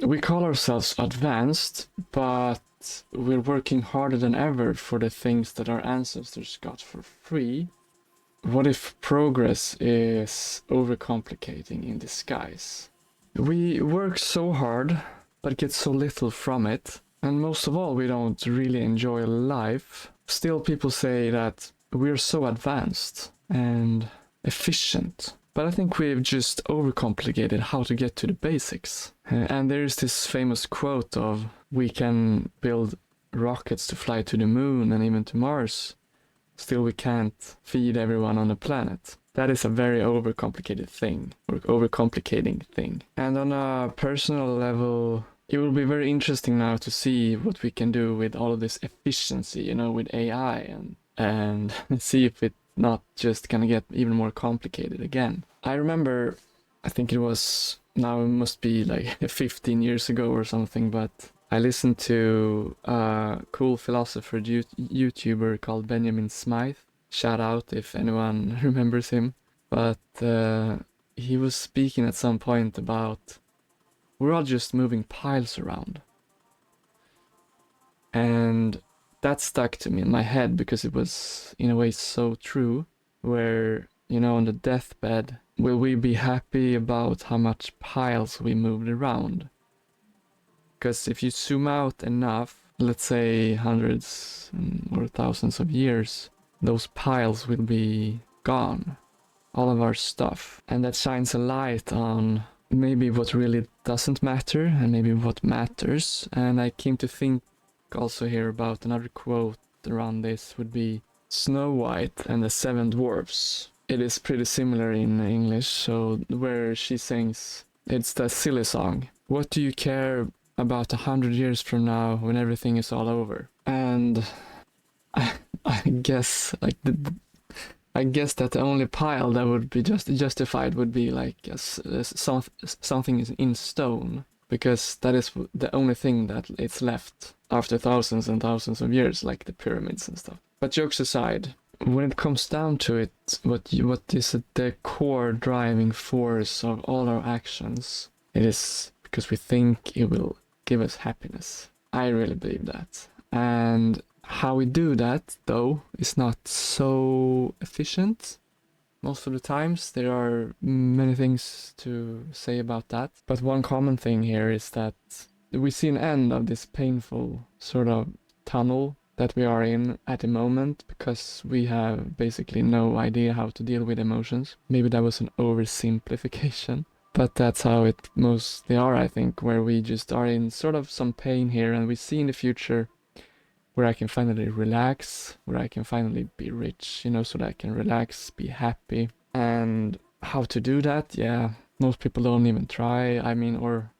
we call ourselves advanced, but we're working harder than ever for the things that our ancestors got for free. What if progress is overcomplicating in disguise? We work so hard, but get so little from it. And most of all, we don't really enjoy life. Still, people say that we're so advanced and efficient. But I think we've just overcomplicated how to get to the basics. And there's this famous quote of, we can build rockets to fly to the moon and even to Mars. Still we can't feed everyone on the planet. That is a very overcomplicated thing, or overcomplicating thing. And on a personal level, it will be very interesting now to see what we can do with all of this efficiency, you know, with AI, and see if it's not just gonna get even more complicated again. I remember, I think it was, now it must be like 15 years ago or something, but I listened to a cool philosopher YouTuber called Benjamin Smythe. Shout out if anyone remembers him. But he was speaking at some point about, we're all just moving piles around. And that stuck to me in my head because it was in a way so true, where, you know, on the deathbed, will we be happy about how much piles we moved around? Because if you zoom out enough, let's say hundreds or thousands of years, those piles will be gone, all of our stuff. And that shines a light on maybe what really doesn't matter and maybe what matters. And I came to think also here about another quote around this would be Snow White and the Seven Dwarfs. It is pretty similar in English, so where she sings, it's the silly song, what do you care about 100 years from now when everything is all over? And I guess like I guess that the only pile that would be justified would be like something is in stone, because that is the only thing that it's left after thousands and thousands of years, like the pyramids and stuff. But jokes aside, when it comes down to it, what is the core driving force of all our actions? It is because we think it will give us happiness. I really believe that. And how we do that, though, is not so efficient. Most of the times there are many things to say about that. But one common thing here is that we see an end of this painful sort of tunnel that we are in at the moment, because we have basically no idea how to deal with emotions. Maybe that was an oversimplification, but that's how it mostly are, I think, where we just are in sort of some pain here, and we see in the future where I can finally relax, where I can finally be rich, you know, so that I can relax, be happy. And how to do that? Yeah, most people don't even try, I mean, or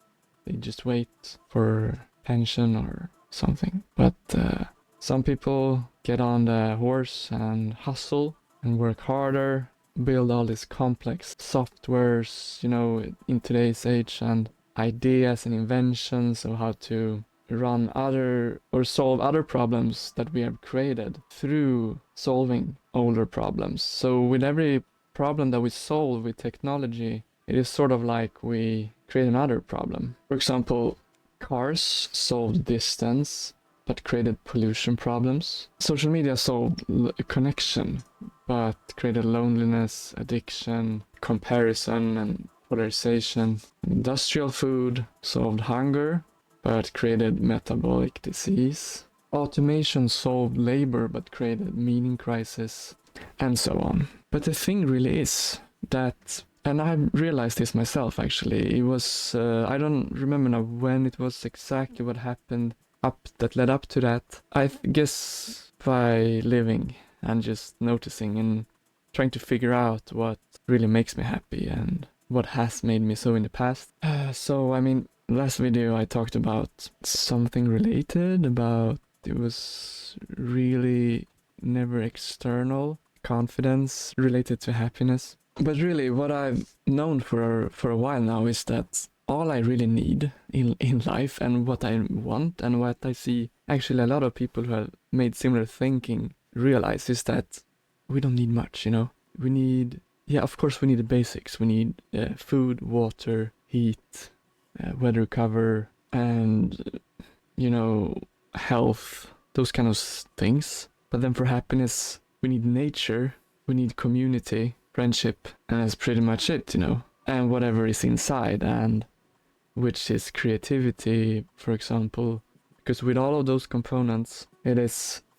they just wait for pension or something. But some people get on the horse and hustle and work harder, build all these complex softwares, you know, in today's age, and ideas and inventions of how to run other or solve other problems that we have created through solving older problems. So with every problem that we solve with technology, it is sort of like we create another problem. For example, cars solved distance but created pollution problems. Social media solved connection but created loneliness, addiction, comparison, and polarization. Industrial food solved hunger but created metabolic disease. Automation solved labor but created meaning crisis, and so on. But the thing really is that, and I realized this myself actually, it was, I don't remember now when it was exactly what happened that led up to that. I guess by living and just noticing and trying to figure out what really makes me happy and what has made me so in the past. So I mean, last video I talked about something related about it was really never external, confidence related to happiness. But really what I've known for a while now is that all I really need in life, and what I want and what I see actually a lot of people who have made similar thinking realize, is that we don't need much, you know. We need, yeah, of course we need the basics. We need food, water, heat, weather cover, and, you know, health, those kind of things. But then for happiness, we need nature, we need community, friendship, and that's pretty much it, you know. And whatever is inside, and which is creativity, for example. Because with all of those components,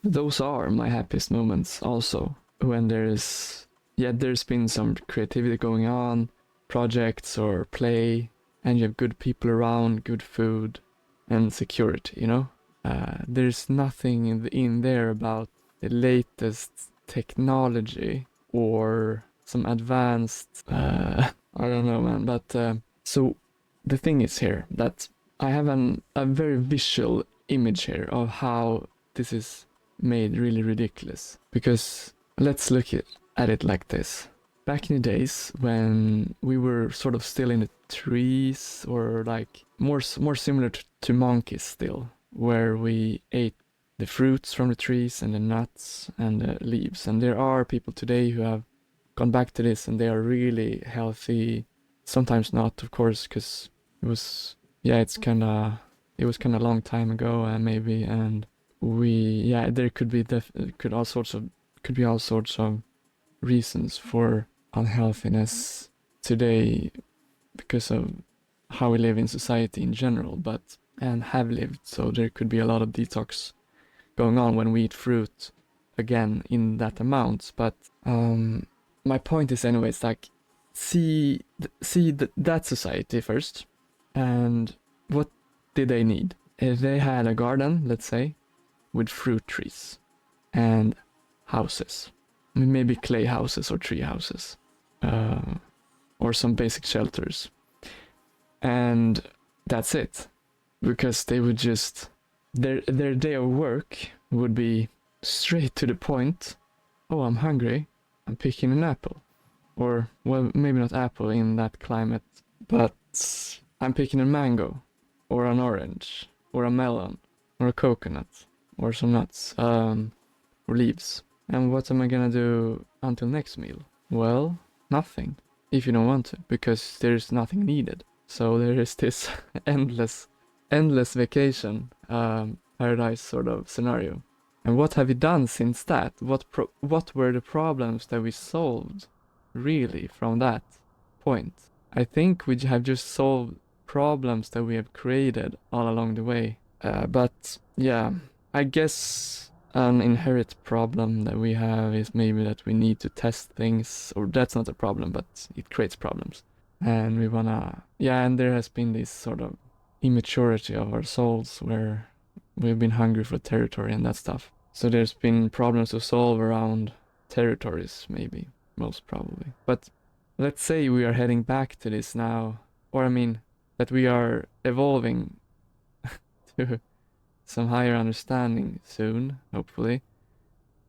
those are my happiest moments also. When there's been some creativity going on, projects or play, and you have good people around, good food, and security, you know? There's nothing in there about the latest technology or some advanced, I don't know, man, but so the thing is here that I have a very visual image here of how this is made really ridiculous. Because let's look at it like this. Back in the days when we were sort of still in the trees, or like more similar to monkeys still, where we ate the fruits from the trees and the nuts and the leaves. And there are people today who have gone back to this and they are really healthy. Sometimes not, of course, because it was it was kind of a long time ago, maybe, and there could be could be all sorts of reasons for unhealthiness today because of how we live in society in general, but and have lived. So there could be a lot of detox going on when we eat fruit again in that amount. But my point is, anyways, like see that society first, and what did they need? If they had a garden, let's say, with fruit trees and houses, maybe clay houses or tree houses, or some basic shelters, and that's it, because they would just their day of work would be straight to the point. Oh, I'm hungry. I'm picking an apple, or well, maybe not apple in that climate, but I'm picking a mango, or an orange, or a melon, or a coconut, or some nuts, or leaves. And what am I gonna do until next meal? Well, nothing, if you don't want to, because there's nothing needed. So there is this endless vacation, paradise sort of scenario. And what have we done since that? What were the problems that we solved, really, from that point? I think we have just solved problems that we have created all along the way. But yeah, I guess an inherent problem that we have is maybe that we need to test things, or that's not a problem, but it creates problems. And we wanna, yeah, and there has been this sort of immaturity of our souls where we've been hungry for territory and that stuff. So there's been problems to solve around territories, maybe, most probably. But let's say we are heading back to this now, or I mean, that we are evolving to some higher understanding soon, hopefully,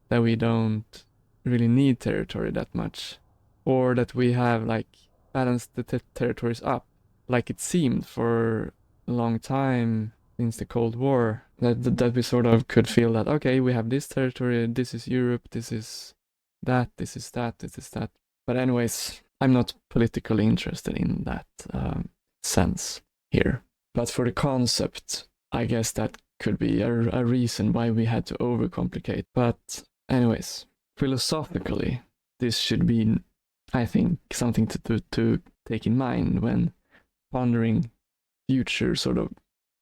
that we don't really need territory that much, or that we have like balanced the territories up, like it seemed for a long time since the Cold War, that we sort of could feel that, okay, we have this territory, this is Europe, this is that, this is that, this is that. But anyways, I'm not politically interested in that sense here. But for the concept, I guess that could be a reason why we had to overcomplicate. But anyways, philosophically, this should be, I think, something to take in mind when pondering future sort of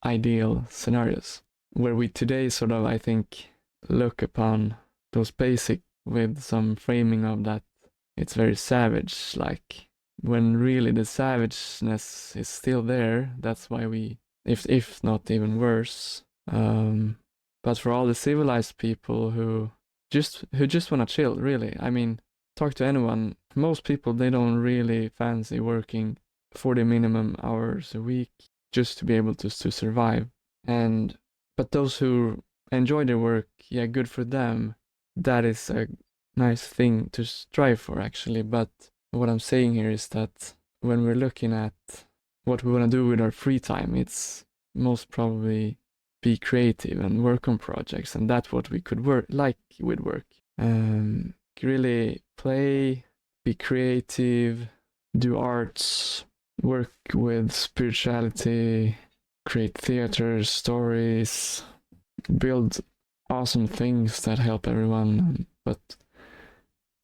ideal scenarios, where we today sort of, I think, look upon those basic with some framing of that it's very savage, like, when really the savageness is still there. That's why we, if not even worse. But for all the civilized people who just want to chill, really, I mean, talk to anyone. Most people, they don't really fancy working 40 minimum hours a week just to be able to survive. But those who enjoy their work, yeah, good for them. That is a nice thing to strive for, actually. But what I'm saying here is that when we're looking at what we want to do with our free time, it's most probably be creative and work on projects, and that's what we could work like with work. Really play, be creative, do arts, work with spirituality, create theater, stories, build awesome things that help everyone, but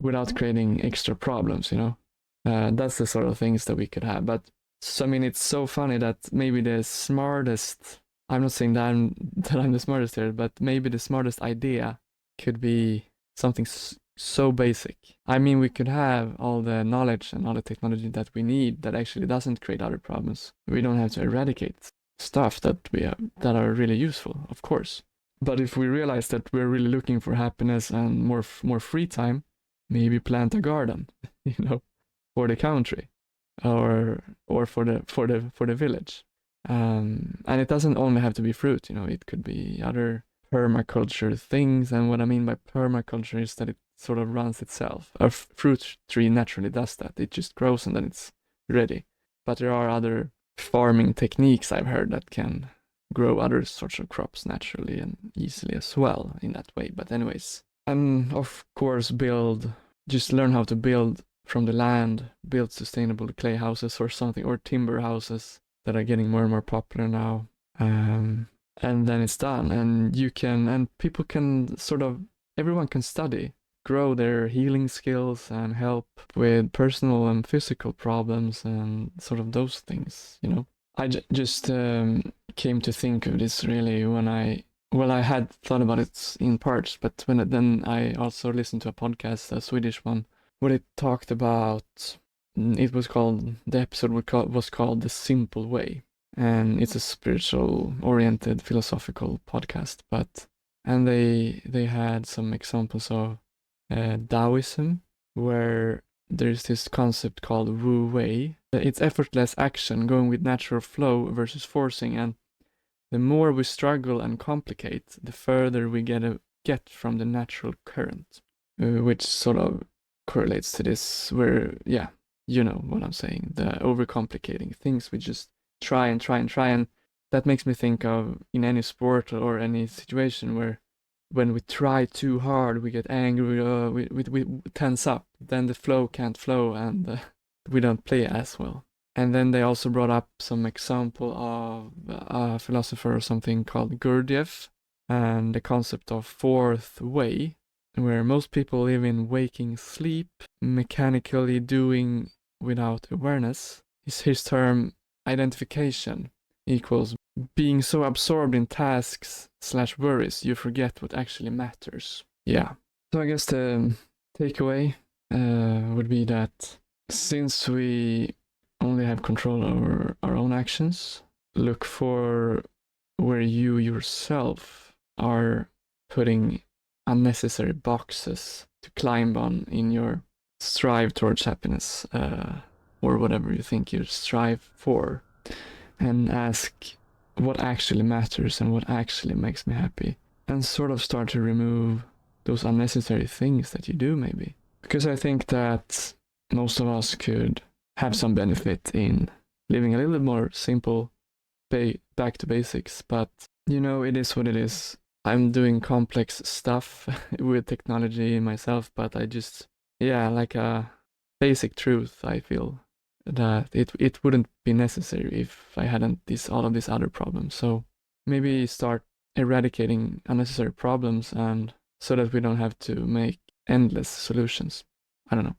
without creating extra problems, you know? That's the sort of things that we could have. But so, I mean, it's so funny that maybe the smartest, I'm not saying that that I'm the smartest here, but maybe the smartest idea could be something so basic. I mean, we could have all the knowledge and all the technology that we need that actually doesn't create other problems. We don't have to eradicate stuff that we have that are really useful, of course. But if we realize that we're really looking for happiness and more free time, maybe plant a garden, you know, for the country, or for the village. And it doesn't only have to be fruit, you know, it could be other permaculture things. And what I mean by permaculture is that it sort of runs itself. A fruit tree naturally does that. It just grows and then it's ready. But there are other farming techniques I've heard that can grow other sorts of crops naturally and easily as well in that way. But anyways, and of course just learn how to build from the land, build sustainable clay houses or something, or timber houses that are getting more and more popular now. And then it's done, and people can everyone can study, grow their healing skills, and help with personal and physical problems and sort of those things, you know. I just came to think of this really when I had thought about it in parts, but then I also listened to a podcast, a Swedish one, where it talked about, the episode was called The Simple Way. And it's a spiritual oriented philosophical podcast, and they had some examples of Taoism, where there's this concept called Wu Wei. It's effortless action, going with natural flow versus forcing, and the more we struggle and complicate, the further we get from the natural current, which sort of correlates to this, where, yeah, you know what I'm saying, the overcomplicating things. We just try and try and try, and that makes me think of in any sport or any situation where when we try too hard, we get angry, we tense up, then the flow can't flow, and we don't play as well. And then they also brought up some example of a philosopher or something called Gurdjieff, and the concept of fourth way, where most people live in waking sleep, mechanically doing without awareness. His term identification equals being so absorbed in tasks / worries you forget what actually matters. Yeah. So I guess the takeaway would be that since we only have control over our own actions, look for where you yourself are putting unnecessary boxes to climb on in your strive towards happiness, or whatever you think you strive for, and ask what actually matters and what actually makes me happy, and sort of start to remove those unnecessary things that you do, maybe. Because I think that most of us could have some benefit in living a little bit more simple, back to basics, but you know, it is what it is. I'm doing complex stuff with technology myself, but I just, yeah, like a basic truth, I feel that it wouldn't be necessary if I hadn't all of these other problems. So maybe start eradicating unnecessary problems, and so that we don't have to make endless solutions. I don't know.